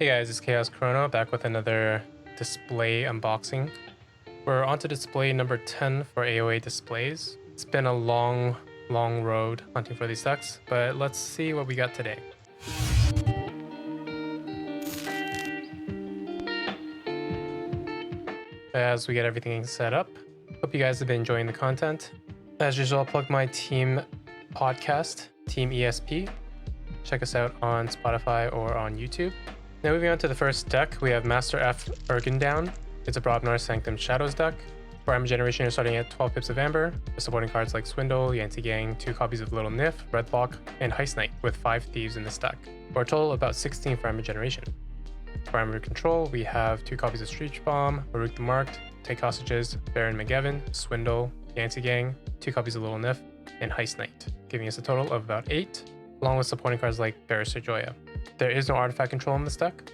Hey guys, it's Chaos Chrono back with another display unboxing. We're on to display number 10 for AOA displays. It's been a long road hunting for these decks, but let's see what we got today. As we get everything set up, hope you guys have been enjoying the content. As usual, I'll plug my team podcast, Team ESP. Check us out on Spotify or on YouTube. Now moving on to the first deck, we have Master F Urgandown. It's a Brobnar Sanctum Shadows deck. For Amber Generation, you're starting at 12 pips of Amber, with supporting cards like Swindle, Yanti Gang, 2 copies of Little Nif, Red Block, and Heist Knight, with 5 Thieves in this deck, for a total of about 16 for Amber Generation. For Amber Control, we have 2 copies of Street Bomb, Baruch the Marked, Take Hostages, Baron McGavin, Swindle, Yanti Gang, 2 copies of Little Nif, and Heist Knight, giving us a total of about 8, along with supporting cards like Barrister Joya. There is no artifact control in this deck.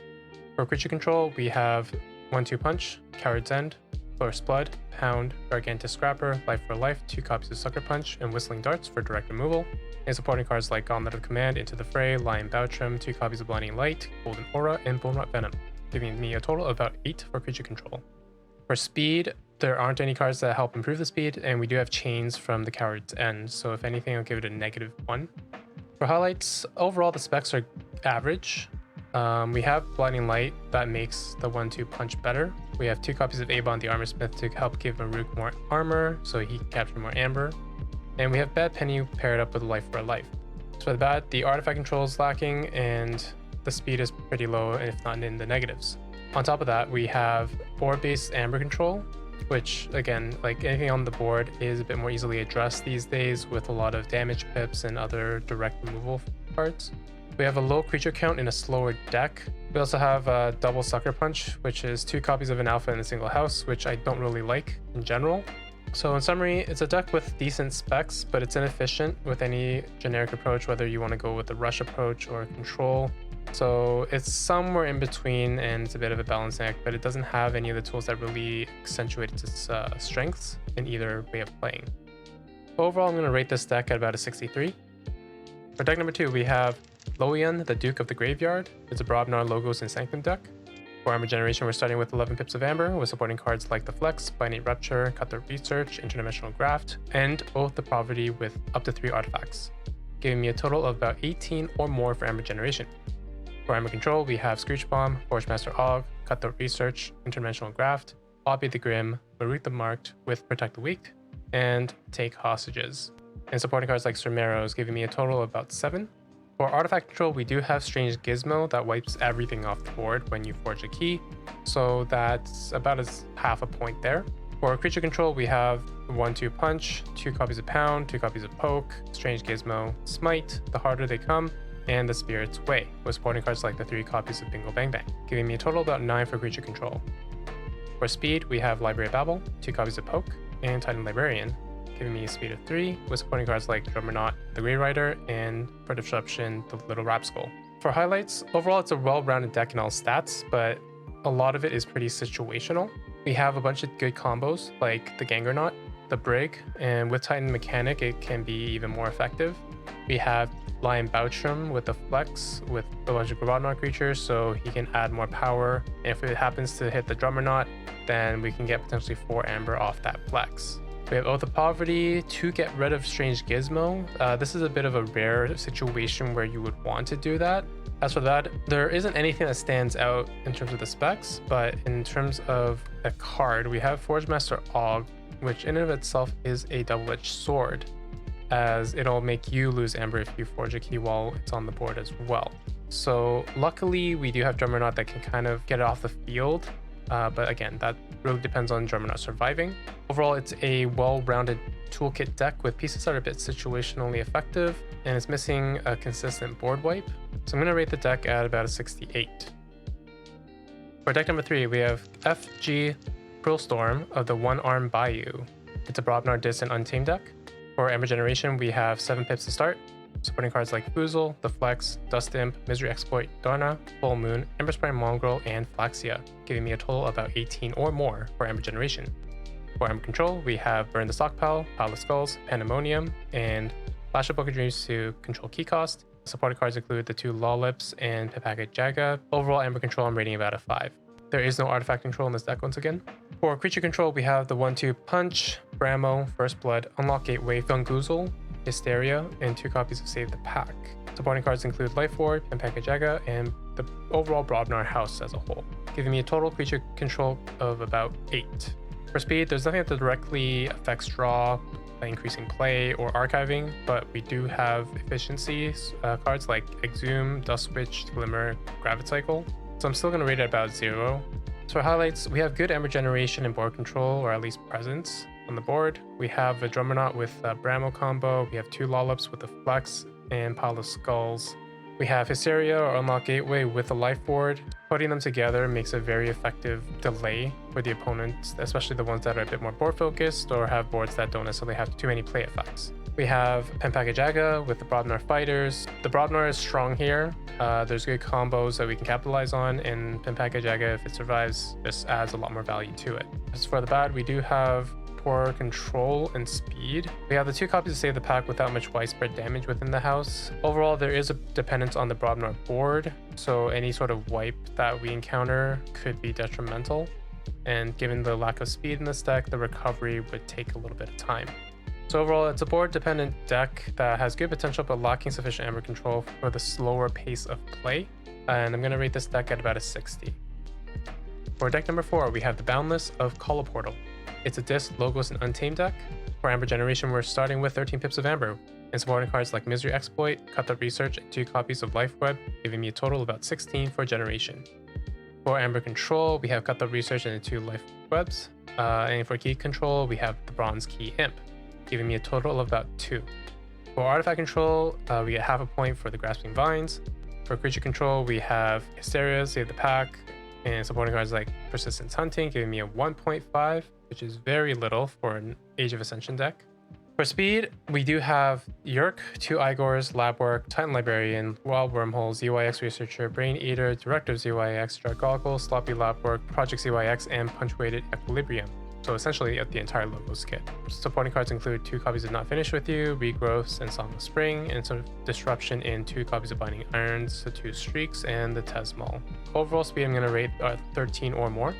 For creature control, we have 1-2 Punch, Coward's End, First Blood, Pound, Gargantus Scrapper, Life for Life, 2 copies of Sucker Punch, and Whistling Darts for direct removal, and supporting cards like Gauntlet of Command, Into the Fray, Lion Bowtrim, 2 copies of Blinding Light, Golden Aura, and Bone Rot Venom, giving me a total of about 8 for creature control. For speed, there aren't any cards that help improve the speed, and we do have Chains from the Coward's End, so if anything, I'll give it a -1. For highlights, overall the specs are average. We have Blinding Light that makes the 1-2 Punch better. We have 2 copies of Avon the Armorsmith to help give Maruk more armor so he can capture more amber. And we have Bad Penny paired up with Life for a Life. So for the bad, the artifact control is lacking and the speed is pretty low, if not in the negatives. On top of that, we have board-based amber control, which again, like anything on the board, is a bit more easily addressed these days with a lot of damage pips and other direct removal cards. We have a low creature count in a slower deck. We also have a double Sucker Punch, which is 2 copies of an alpha in a single house, which I don't really like in general. So in summary, it's a deck with decent specs, but it's inefficient with any generic approach, whether you want to go with the rush approach or control. So it's somewhere in between and it's a bit of a balancing act, but it doesn't have any of the tools that really accentuate its strengths in either way of playing. Overall, I'm going to rate this deck at about a 63. For deck number 2, we have Loweon, the Duke of the Graveyard. It's a Brobnar Logos and Sanctum deck. For Amber Generation, we're starting with 11 pips of Amber, with supporting cards like the Flex, Binate Rupture, Cutthroat Research, Interdimensional Graft, and Oath of Poverty with up to 3 artifacts, giving me a total of about 18 or more for Amber Generation. For Amber Control, we have Screech Bomb, Forgemaster Og, Cutthroat Research, Interdimensional Graft, Bobby the Grim, Baruch the Marked with Protect the Weak, and Take Hostages. And supporting cards like Surmeros, giving me a total of about 7. For artifact control, we do have Strange Gizmo that wipes everything off the board when you forge a key, so that's about as half a point there. For creature control, we have 1-2 Punch, 2 copies of Pound, 2 copies of Poke, Strange Gizmo, Smite, The Harder They Come, and The Spirit's Way, with supporting cards like the 3 copies of Bingo Bang Bang, giving me a total of about 9 for creature control. For speed, we have Library of Babel, 2 copies of Poke, and Titan Librarian, giving me a speed of 3, with supporting cards like Drummerknot, the Grey Rider, and for disruption, the Little Rapskull. For highlights, overall it's a well-rounded deck in all stats, but a lot of it is pretty situational. We have a bunch of good combos like the Gangernaut, the Brig, and with Titan Mechanic it can be even more effective. We have Lion Bowtrim with the Flex with a bunch of Grabadnar creatures, so he can add more power, and if it happens to hit the Drummerknot, then we can get potentially 4 Amber off that Flex. We have Oath of Poverty to get rid of Strange Gizmo. This is a bit of a rare situation where you would want to do that. As for that, there isn't anything that stands out in terms of the specs, but in terms of a card, we have Forgemaster Og, which in and of itself is a double-edged sword, as it'll make you lose Amber if you forge a key while it's on the board as well. So luckily, we do have Drummerknot that can kind of get it off the field. But again, that really depends on Drummerknot surviving. Overall, it's a well-rounded toolkit deck with pieces that are a bit situationally effective, and it's missing a consistent board wipe. So I'm going to rate the deck at about a 68. For deck number 3, we have FG Krillstorm of the One-Arm Bayou. It's a Brobnar Distant Untamed deck. For Amber Generation, we have 7 pips to start, supporting cards like Foozle, The Flex, Dust Imp, Misery Exploit, Darna, Full Moon, Emberspire Mongrel, and Flaxia, giving me a total of about 18 or more for Amber Generation. For Amber Control, we have Burn the Stockpile, Pile of Skulls, Pandemonium, and Flash of Book of Dreams to control key cost, Supported cards include the 2 Lollips and Pepaka Jaga. Overall Amber Control I'm rating about a 5. There is no artifact control in this deck once again. For creature control, we have the 1/2 Punch, Bramo, First Blood, Unlock Gateway, Fungoozle, Hysteria, and 2 copies of Save the Pack. Supporting cards include Life Ward, Pepaka Jaga, and the overall Brobnar house as a whole, giving me a total creature control of about 8. For speed, there's nothing that directly affects draw by increasing play or archiving, but we do have efficiency cards like Exhume, Dust Witch, Glimmer, Gravit Cycle. So I'm still going to rate it about 0. So for highlights, we have good Ember generation and board control, or at least presence on the board. We have a Drummernaut with a Bramo combo. We have 2 Lollips with a Flex and Pile of Skulls. We have Hysteria or Unlock Gateway with a Life Ward. Putting them together makes a very effective delay for the opponents, especially the ones that are a bit more board focused or have boards that don't necessarily have too many play effects. We have Pepaka Jaga with the Brobnar Fighters. The Brobnar is strong here. There's good combos that we can capitalize on, and Pepaka Jaga, if it survives, just adds a lot more value to it. As for the bad, we do have poor control and speed. We have the 2 copies of Save the Pack without much widespread damage within the house. Overall, there is a dependence on the Brobnar board, so any sort of wipe that we encounter could be detrimental. And given the lack of speed in this deck, the recovery would take a little bit of time. So overall, it's a board-dependent deck that has good potential but lacking sufficient Amber control for the slower pace of play, and I'm going to rate this deck at about a 60. For deck number 4, we have the Boundless of Coloportal. It's a Disc, Logos, and Untamed deck. For Amber generation, we're starting with 13 pips of Amber, and supporting cards like Misery Exploit, Cut the Research, and 2 copies of Life Web, giving me a total of about 16 for generation. For Amber control, we have Cut the Research and 2 Life Webs, and for key control, we have the Bronze Key Imp, giving me a total of about 2. For artifact control, we get half a point for the Grasping Vines. For creature control, we have Hysteria, Save the Pack, and supporting cards like Persistence Hunting, giving me a 1.5, which is very little for an Age of Ascension deck. For speed, we do have Yerk, 2 Igors, Lab Work, Titan Librarian, Wild Wormhole, ZYX Researcher, Brain Eater, Director of ZYX, Jargogle, Sloppy Lab Work, Project ZYX, and Punctuated Equilibrium. So essentially the entire Logos kit. Supporting cards include 2 copies of Not Finished With You, Regrowths, and Song of Spring, and sort of Disruption in 2 copies of Binding Irons, the 2 Streaks, and the Tesmal. Overall speed I'm going to rate 13 or more.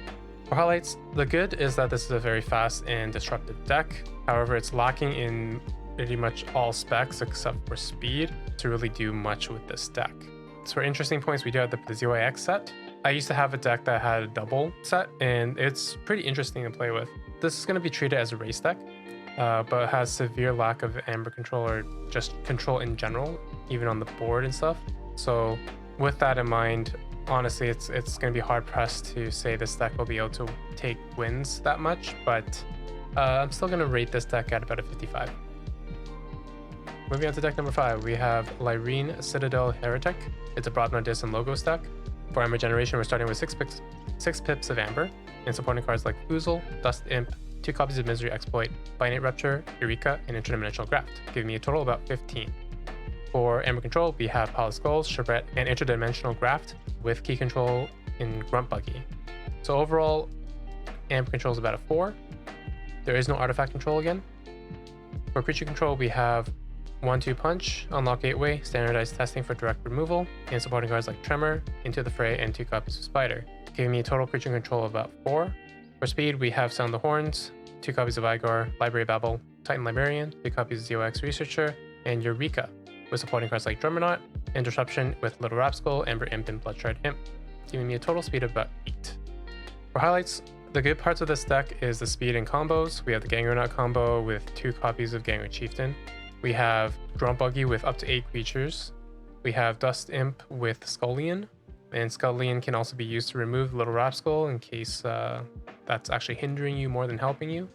For highlights, the good is that this is a very fast and disruptive deck. However, it's lacking in pretty much all specs except for speed to really do much with this deck. So for interesting points, we do have the ZYX set. I used to have a deck that had a double set, and it's pretty interesting to play with. This is going to be treated as a race deck, but has severe lack of Amber control or just control in general, even on the board and stuff. So with that in mind, honestly, it's going to be hard pressed to say this deck will be able to take wins that much, but I'm still going to rate this deck at about a 55. Moving on to deck number 5, we have Liriene, Citadel, Heretic. It's a Brobnar Disc and Logos deck. For Amber generation, we're starting with 6 pips of Amber, and supporting cards like Foozle, Dust Imp, 2 copies of Misery Exploit, Binate Rupture, Eureka, and Interdimensional Graft, giving me a total of about 15. For Amber control, we have Pile of Skulls, Charette, and Interdimensional Graft, with key control in Grunt Buggy. So overall, Amber control is about a 4. There is no artifact control again. For creature control, we have 1/2 Punch, Unlock Gateway, Standardized Testing for direct removal, and supporting cards like Tremor, Into the Fray, and 2 copies of Spider, giving me a total creature control of about 4. For speed, we have Sound the Horns, 2 copies of Igor, Library Babel, Titan Librarian, 2 copies of ZOX Researcher, and Eureka, with supporting cards like Drummernaut, and Disruption with Little Rapskull, Ember Imp, and Bloodshard Imp, giving me a total speed of about 8. For highlights, the good parts of this deck is the speed and combos. We have the Gangronaut combo with 2 copies of Gangro Chieftain. We have Grunt Buggy with up to 8 creatures. We have Dust Imp with Scullion, and Scullion can also be used to remove Little Rapskull in case that's actually hindering you more than helping you.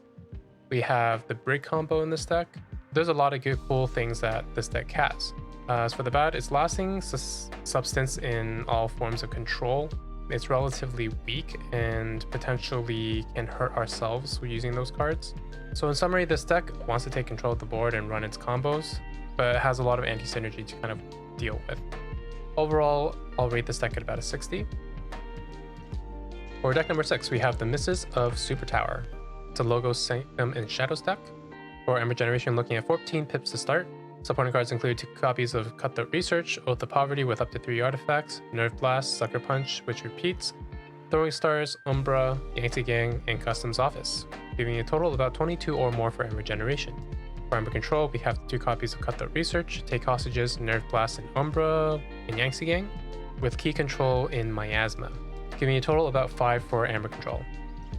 We have the Brig combo in this deck. There's a lot of good cool things that this deck has. As for the bad, it's lasting substance in all forms of control. It's relatively weak and potentially can hurt ourselves with using those cards. So in summary, this deck wants to take control of the board and run its combos, but it has a lot of anti-synergy to kind of deal with. Overall, I'll rate this deck at about a 60. For deck number 6, we have the Misses of Supratower. It's a Logos, Sanctum, and Shadows deck. For Ember generation, looking at 14 pips to start. Supporting cards include 2 copies of Cutthroat Research, Oath of Poverty with up to 3 artifacts, Nerve Blast, Sucker Punch, which repeats, Throwing Stars, Umbra, Yankee Gang, and Customs Office, giving you a total of about 22 or more for Ember Generation. For Ember Control, we have 2 copies of Cutthroat Research, Take Hostages, Nerve Blast, and Umbra, and Yankee Gang, with Key Control in Miasma, giving you a total of about 5 for Amber Control.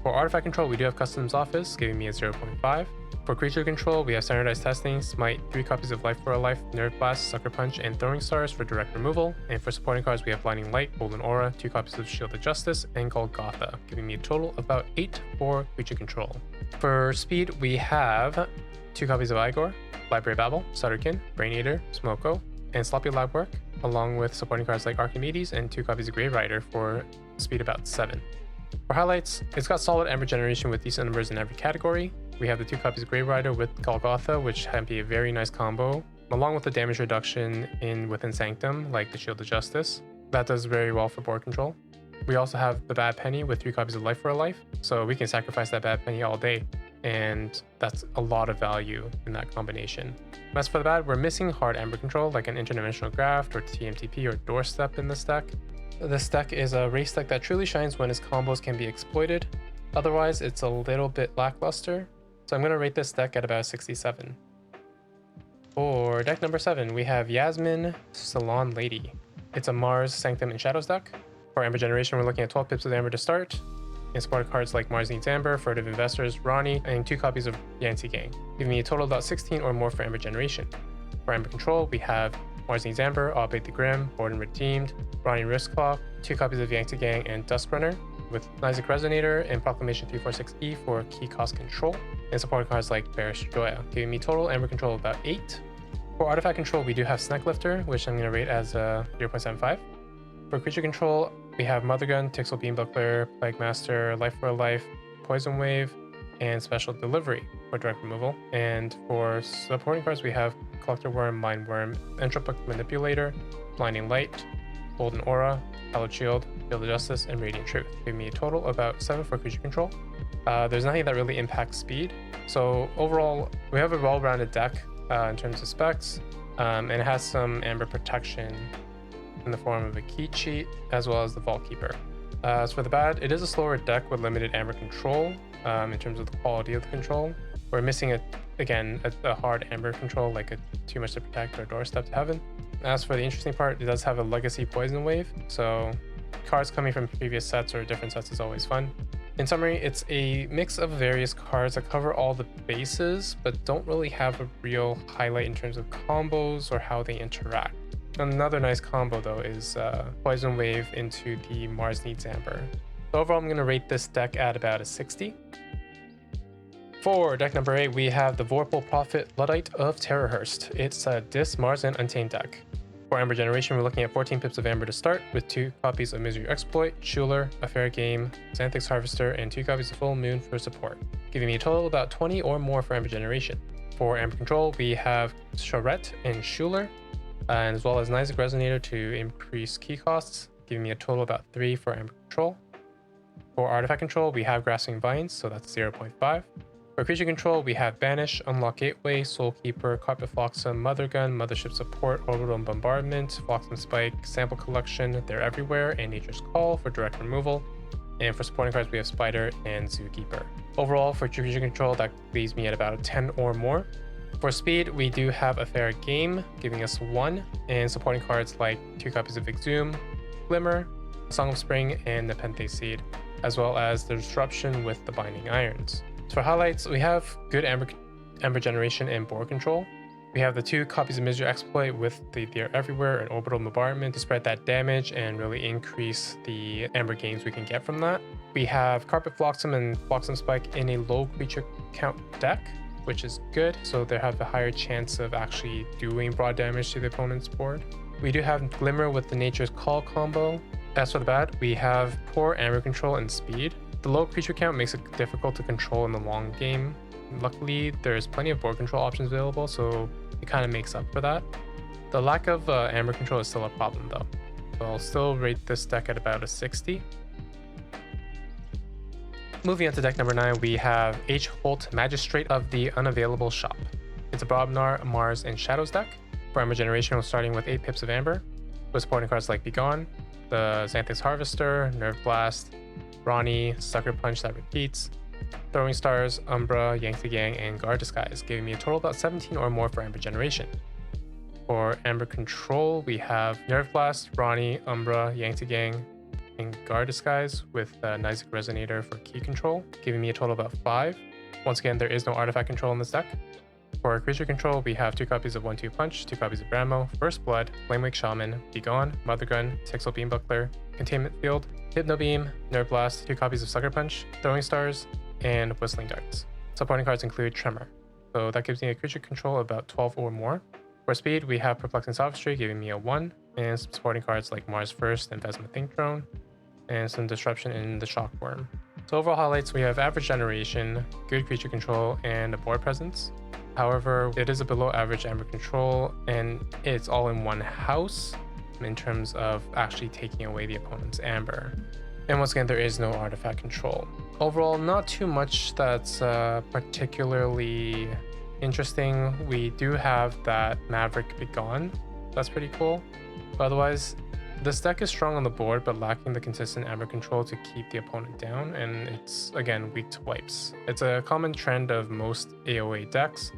For Artifact Control, we do have Customs Office, giving me a 0.5. For Creature Control, we have Standardized Testing, Smite, 3 copies of Life for a Life, Nerve Blast, Sucker Punch, and Throwing Stars for direct removal. And for supporting cards, we have Blinding Light, Golden Aura, 2 copies of Shield of Justice, and Golgotha, giving me a total of about 8 for Creature Control. For speed, we have 2 copies of Igor, Library Babble, Sutterkin, Brain Eater, Smoko, and Sloppy Lab Work, along with supporting cards like Archimedes and 2 copies of Grey Rider for speed about 7. For highlights, it's got solid Ember Generation with decent numbers in every category. We have the 2 copies of Grey Rider with Golgotha, which can be a very nice combo, along with the damage reduction within Sanctum, like the Shield of Justice. That does very well for board control. We also have the Bad Penny with 3 copies of Life for a Life, so we can sacrifice that Bad Penny all day, and that's a lot of value in that combination. As for the bad, we're missing hard Ember Control, like an Interdimensional Graft or TMTP or Doorstep in this deck. This deck is a race deck that truly shines when its combos can be exploited. Otherwise, it's a little bit lackluster. So I'm going to rate this deck at about 67. For deck number 7, we have Yasmin, Salon Lady. It's a Mars, Sanctum, and Shadows deck. For Amber Generation, we're looking at 12 pips of Amber to start. And support cards like Mars Needs Amber, Furtive Investors, Ronnie, and 2 copies of Yancey Gang, giving me a total of about 16 or more for Amber Generation. For Amber Control, we have Mars Needs Amber, Albeit the Grim, Borden Redeemed, Ronnie Wristclaw, 2 copies of Yankee Gang, and Duskrunner, with Isaac Resonator and Proclamation 346E for key cost control, and supporting cards like Bearish Joya, giving me total Amber Control of about 8. For Artifact Control, we do have Snack Lifter, which I'm going to rate as 0.75. For Creature Control, we have Mother Gun, Tixel Beam Buckler, Plague Master, Life for a Life, Poison Wave, and Special Delivery for direct removal. And for supporting cards, we have Collector Worm, Mind Worm, Entropic Manipulator, Blinding Light, Golden Aura, Hallowed Shield, Shield of Justice, and Radiant Truth, giving me a total of about 7 for Creature Control. There's nothing that really impacts speed. So overall, we have a well-rounded deck in terms of specs, and it has some Amber protection in the form of a key cheat, as well as the Vault Keeper. As for the bad, it is a slower deck with limited Amber control in terms of the quality of the control. We're missing, a hard Amber control, like a Too Much to Protect or Doorstep to Heaven. As for the interesting part, it does have a Legacy Poison Wave, so cards coming from previous sets or different sets is always fun. In summary, it's a mix of various cards that cover all the bases, but don't really have a real highlight in terms of combos or how they interact. Another nice combo though is Poison Wave into the Mars Needs Amber. So overall, I'm going to rate this deck at about a 60. For deck number 8, we have the Vorpal Prophet Luddite of Terrorhurst. It's a Dis, Mars, and Untamed deck. For Amber Generation, we're looking at 14 pips of Amber to start, with 2 copies of Misery Exploit, Schuler, A Fair Game, Xanthix Harvester, and 2 copies of Full Moon for support, giving me a total of about 20 or more for Amber Generation. For Amber Control, we have Charette and Schuler, and as well as Isaac Resonator to increase key costs, giving me a total of about 3 for Amber Control. For Artifact Control, we have Grasping Vines, so that's 0.5. For Creature Control, we have Banish, Unlock Gateway, Soulkeeper, Carpet Flotsam, Mother Gun, Mothership Support, Orbital Bombardment, Flotsam Spike, Sample Collection, They're Everywhere, and Nature's Call for direct removal. And for supporting cards, we have Spider and Zookeeper. Overall, for Creature Control, that leaves me at about a 10 or more. For speed, we do have A Fair Game, giving us 1, and supporting cards like 2 copies of Exhume, Glimmer, Song of Spring, and Nepenthe Seed, as well as the Disruption with the Binding Irons. For highlights, we have good Amber Generation and board control. We have the 2 copies of Misery Exploit with the They're Everywhere and Orbital Bombardment to spread that damage and really increase the Amber gains we can get from that. We have Carpet Flotsam and Flotsam Spike in a low creature count deck, which is good, so they have a higher chance of actually doing broad damage to the opponent's board. We do have Glimmer with the Nature's Call combo. As for the bad, we have poor Amber control and speed. The low creature count makes it difficult to control in the long game. Luckily, there's plenty of board control options available, so it kind of makes up for that. The lack of Amber control is still a problem though, so I'll still rate this deck at about a 60. Moving on to deck number 9, we have Holt, Magistrate of the Unavailable Shop. It's a Brobnar, Mars, and Shadows deck. For Amber Generation, we're starting with 8 pips of Amber, with supporting cards like Begone, the Xanthix Harvester, Nerve Blast, Ronnie, Sucker Punch that repeats, Throwing Stars, Umbra, Yank the Gang, and Guard Disguise, giving me a total of about 17 or more for Amber Generation. For Amber Control, we have Nerve Blast, Ronnie, Umbra, Yank the Gang, and Guard Disguise with Nizic Resonator for key control, giving me a total of about 5. Once again, there is no artifact control in this deck. For creature control, we have 2 copies of 1/2 Punch, 2 copies of Brammo, First Blood, Flamewake Shaman, Begone, Mother Gun, Tixel Beam Buckler, Containment Field, Hypno Beam, Nerve Blast, 2 copies of Sucker Punch, Throwing Stars, and Whistling Darts. Supporting cards include Tremor, so that gives me a creature control of about 12 or more. For speed, we have Perplexing Sophistry giving me a 1, and some supporting cards like Mars First and Vesma Think Drone, and some Disruption in the Shockworm. So overall highlights, we have average generation, good creature control, and a board presence. However, it is a below average Amber control, and it's all in one house in terms of actually taking away the opponent's Amber. And once again, there is no artifact control. Overall, not too much that's particularly interesting. We do have that Maverick Begone. That's pretty cool. But otherwise, this deck is strong on the board, but lacking the consistent Amber control to keep the opponent down, and it's, again, weak to wipes. It's a common trend of most AOA decks.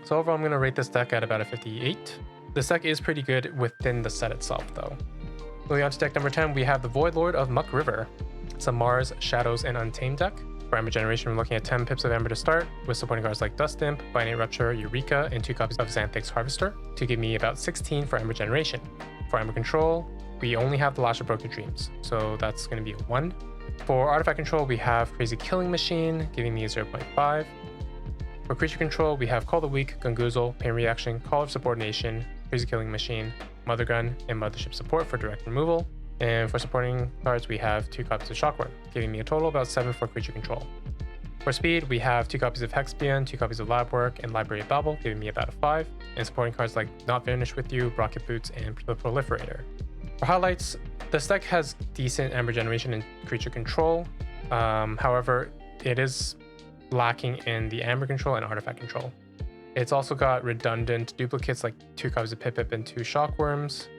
So overall, I'm going to rate this deck at about a 58. This deck is pretty good within the set itself, though. Moving on to deck number 10, we have the Voidlord of Muckriver. It's a Mars, Shadows, and Untamed deck. For Amber Generation, we're looking at 10 pips of Amber to start, with supporting cards like Dust Imp, Binate Rupture, Eureka, and 2 copies of Xanthix Harvester, to give me about 16 for Amber Generation. For Amber Control, we only have the Lash of Broken Dreams, so that's going to be a 1. For Artifact Control, we have Crazy Killing Machine, giving me a 0.5. For Creature Control, we have Call the Weak, Gunguzzle, Pain Reaction, Call of Subordination, Crazy Killing Machine, Mother Gun, and Mothership Support for direct removal. And for supporting cards, we have 2 copies of Shockworm, giving me a total of about 7 for Creature Control. For speed, we have 2 copies of Hexbion, 2 copies of Lab Work, and Library of Babel, giving me about a 5. And supporting cards like Not Finished With You, Rocket Boots, and the Proliferator. For highlights, this deck has decent Amber Generation and Creature Control. However, it is lacking in the Amber Control and Artifact Control. It's also got redundant duplicates like 2 copies of Pip and 2 Shockworms.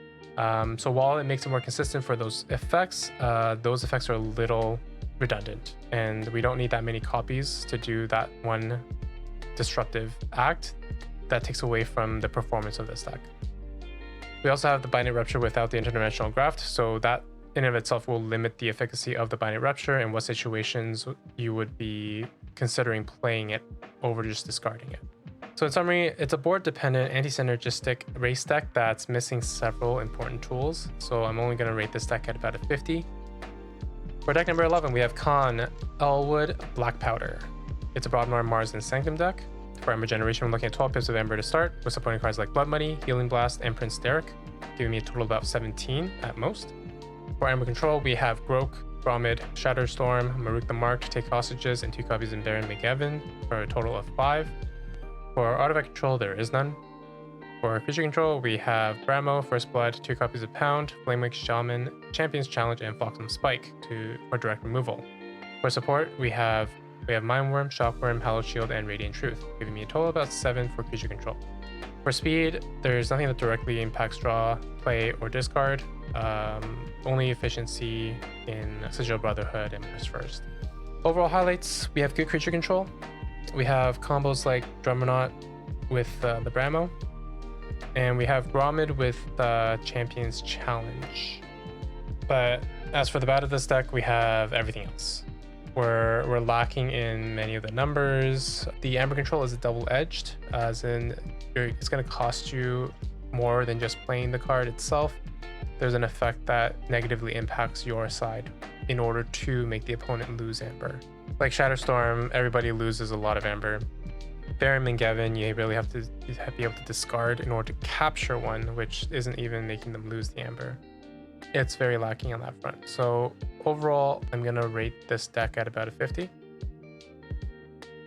So while it makes it more consistent for those effects are a little redundant, and we don't need that many copies to do that one disruptive act that takes away from the performance of this deck. We also have the Binate Rupture without the Interdimensional Graft, so that in and of itself will limit the efficacy of the Binate Rupture and what situations you would be considering playing it over just discarding it. So in summary, it's a board-dependent, anti-synergistic race deck that's missing several important tools, so I'm only going to rate this deck at about a 50. For deck number 11, we have Khan, Elwood, Blackpowder. It's a Brobnar, Mars, and Sanctum deck. For Amber Generation, we're looking at 12 pips of Amber to start, with supporting cards like Blood Money, Healing Blast, and Prince Derek, giving me a total of about 17 at most. For Amber Control, we have Grok, Bromid, Shatterstorm, Maruk the Marked, Take Hostages, and 2 copies of Baron McGavin for a total of 5. For Artifact Control, there is none. For Creature Control, we have Brammo, First Blood, 2 copies of Pound, Flamewake Shaman, Champion's Challenge, and Foxham Spike for direct removal. For support, we have Mindworm, Shockworm, Hallowed Shield, and Radiant Truth, giving me a total of about 7 for Creature Control. For speed, there's nothing that directly impacts draw, play, or discard. Only efficiency in Sigil Brotherhood and Mars First. Overall highlights, we have good creature control. We have combos like Drummernaut with the Brammo. And we have Bromid with the Champion's Challenge. But as for the bad of this deck, we have everything else. We're lacking in many of the numbers. The Amber Control is double-edged, as in it's going to cost you more than just playing the card itself. There's an effect that negatively impacts your side in order to make the opponent lose Amber. Like Shatterstorm, everybody loses a lot of Amber. Baron McGavin, you really have to be able to discard in order to capture one, which isn't even making them lose the Amber. It's very lacking on that front. So overall, I'm going to rate this deck at about a 50.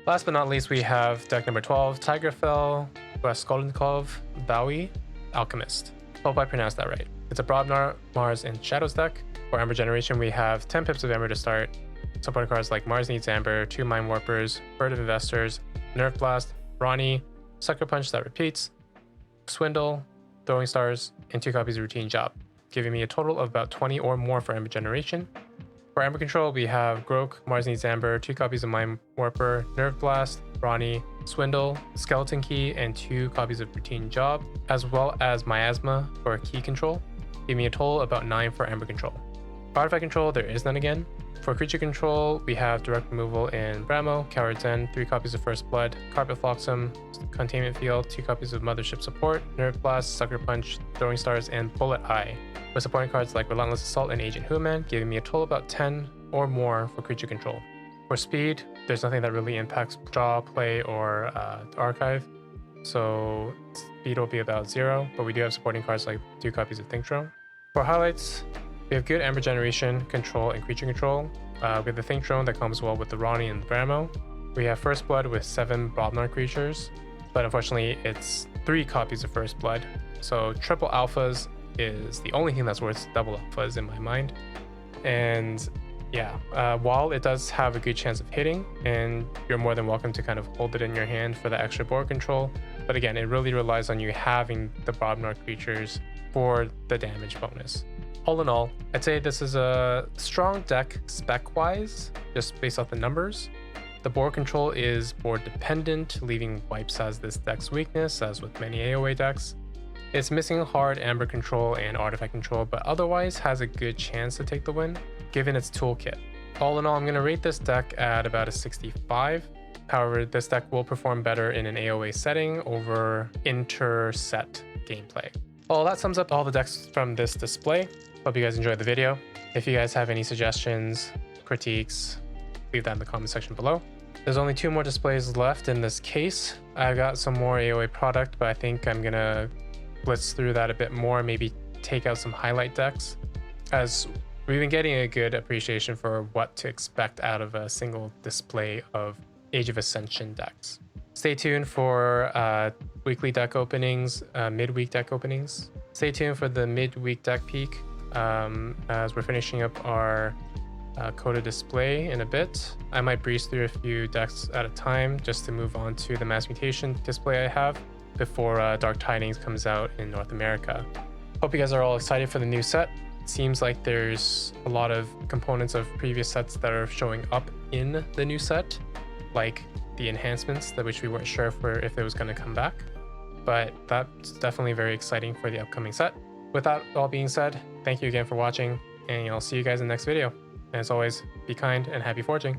Last but not least, we have deck number 12, Tigerfel, Raskolnikov-Bowie, Alchemist. Hope I pronounced that right. It's a Brobnar, Mars, and Shadows deck. For Amber Generation, we have 10 pips of Amber to start. Supporting cards like Mars Needs Amber, 2 Mind Warpers, Bird of Investors, Nerve Blast, Ronnie, Sucker Punch that repeats, Swindle, Throwing Stars, and 2 copies of Routine Job, giving me a total of about 20 or more for Amber Generation. For Amber Control, we have Grok, Mars Needs Amber, 2 copies of Mind Warper, Nerve Blast, Ronnie, Swindle, Skeleton Key, and 2 copies of Routine Job, as well as Miasma for Key Control, giving me a total of about 9 for Amber Control. For Artifact Control, there is none again. For Creature Control, we have Direct Removal in Bramo, Coward's End, 3 copies of First Blood, Carpet Flotsam, Containment Field, 2 copies of Mothership Support, Nerve Blast, Sucker Punch, Throwing Stars, and Bullet Eye, with supporting cards like Relentless Assault and Agent Human, giving me a total of about 10 or more for Creature Control. For Speed, there's nothing that really impacts draw, play, or archive, so speed will be about 0, but we do have supporting cards like 2 copies of Think Drone. For highlights, we have good Amber Generation, Control, and Creature Control. We have the Think Drone that comes well with the Ronnie and the Bramo. We have First Blood with 7 Brobnar creatures, but unfortunately it's 3 copies of First Blood. So triple alphas is the only thing that's worth double alphas in my mind. And yeah, while it does have a good chance of hitting, and you're more than welcome to kind of hold it in your hand for the extra board control, but again, it really relies on you having the Brobnar creatures for the damage bonus. All in all, I'd say this is a strong deck spec-wise, just based off the numbers. The board control is board dependent, leaving wipes as this deck's weakness, as with many AOA decks. It's missing hard Amber Control and Artifact Control, but otherwise has a good chance to take the win, given its toolkit. All in all, I'm going to rate this deck at about a 65. However, this deck will perform better in an AOA setting over inter-set gameplay. Well, that sums up all the decks from this display. Hope you guys enjoyed the video. If you guys have any suggestions, critiques, leave that in the comment section below. There's only 2 more displays left in this case. I've got some more AOA product, but I think I'm gonna blitz through that a bit more, maybe take out some highlight decks, as we've been getting a good appreciation for what to expect out of a single display of Age of Ascension decks. Stay tuned for weekly deck openings, midweek deck openings. Stay tuned for the midweek deck peak, as we're finishing up our Coda display in a bit. I might breeze through a few decks at a time just to move on to the Mass Mutation display I have before Dark Tidings comes out in North America. Hope you guys are all excited for the new set. It seems like there's a lot of components of previous sets that are showing up in the new set, like the enhancements, which we weren't sure if it was going to come back, but that's definitely very exciting for the upcoming set. With that all being said, thank you again for watching, and I'll see you guys in the next video. And as always, be kind and happy forging.